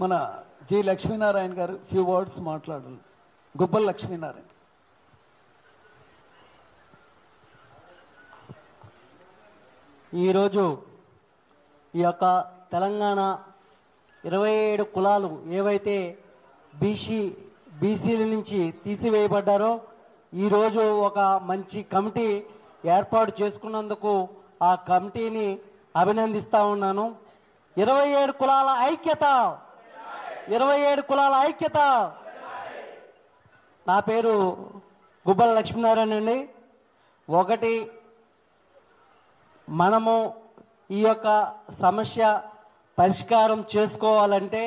మన జి లక్ష్మీనారాయణ గారు few words మాట్లాడాలి. గుబ్బల్ లక్ష్మీనారాయణ. ఈరోజు ఈ యొక్క తెలంగాణ 27 కులాలు ఏవైతే బీసీల నుంచి తీసివేయబడ్డారో ఈరోజు ఒక మంచి కమిటీ ఏర్పాటు చేసుకున్నందుకు ఆ కమిటీని అభినందిస్తా ఉన్నాను. 27 కులాల ఐక్యత, 27 కులాల ఐక్యత. నా పేరు గుబ్బల లక్ష్మీనారాయణ అండి. ఒకటి, మనము ఈ యొక్క సమస్య పరిష్కారం చేసుకోవాలంటే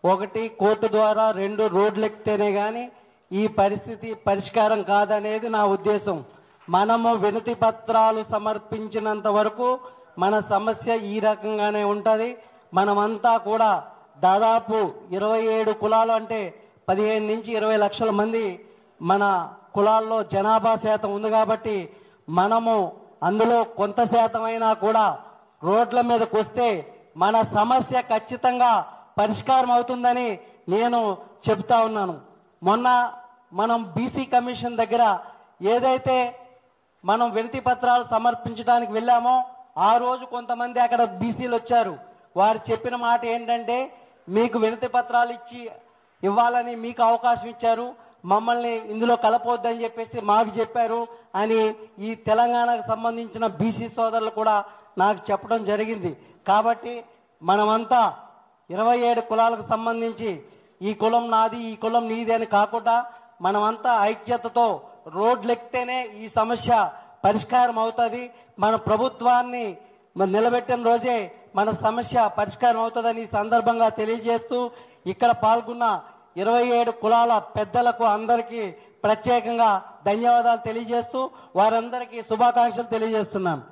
ఒకటి కోర్టు ద్వారా, 2 రోడ్లు ఎక్కితేనే కానీ ఈ పరిస్థితి పరిష్కారం కాదనేది నా ఉద్దేశం. మనము వినతి పత్రాలు సమర్పించినంత వరకు మన సమస్య ఈ రకంగానే ఉంటుంది. మనమంతా కూడా దాదాపు 27 కులాలు అంటే 15 నుంచి 20 లక్షల మంది మన కులాల్లో జనాభా శాతం ఉంది కాబట్టి మనము అందులో కొంత శాతం అయినా కూడా రోడ్ల మీదకి వస్తే మన సమస్య ఖచ్చితంగా పరిష్కారం అవుతుందని నేను చెప్తా ఉన్నాను. మొన్న మనం బీసీ కమిషన్ దగ్గర ఏదైతే మనం వినతి పత్రాలు సమర్పించడానికి వెళ్ళామో ఆ రోజు కొంతమంది అక్కడ బీసీలు వచ్చారు. వారు చెప్పిన మాట ఏంటంటే, మీకు వినతి పత్రాలు ఇవ్వాలని మీకు అవకాశం ఇచ్చారు, మమ్మల్ని ఇందులో కలపొద్దని చెప్పేసి మాకు చెప్పారు అని ఈ తెలంగాణకు సంబంధించిన బీసీ సోదరులు కూడా నాకు చెప్పడం జరిగింది. కాబట్టి మనమంతా 27 కులాలకు సంబంధించి ఈ కులం నాది, ఈ కులం నీది అని కాకుండా మనమంతా ఐక్యతతో రోడ్లెక్కితేనే ఈ సమస్య పరిష్కారం అవుతుంది. మన ప్రభుత్వాన్ని నిలబెట్టిన రోజే మన సమస్య పరిష్కారం అవుతుందని ఈ సందర్భంగా తెలియజేస్తూ, ఇక్కడ పాల్గొన్న 27 కులాల పెద్దలకు అందరికీ ప్రత్యేకంగా ధన్యవాదాలు తెలియజేస్తూ వారందరికీ శుభాకాంక్షలు తెలియజేస్తున్నాను.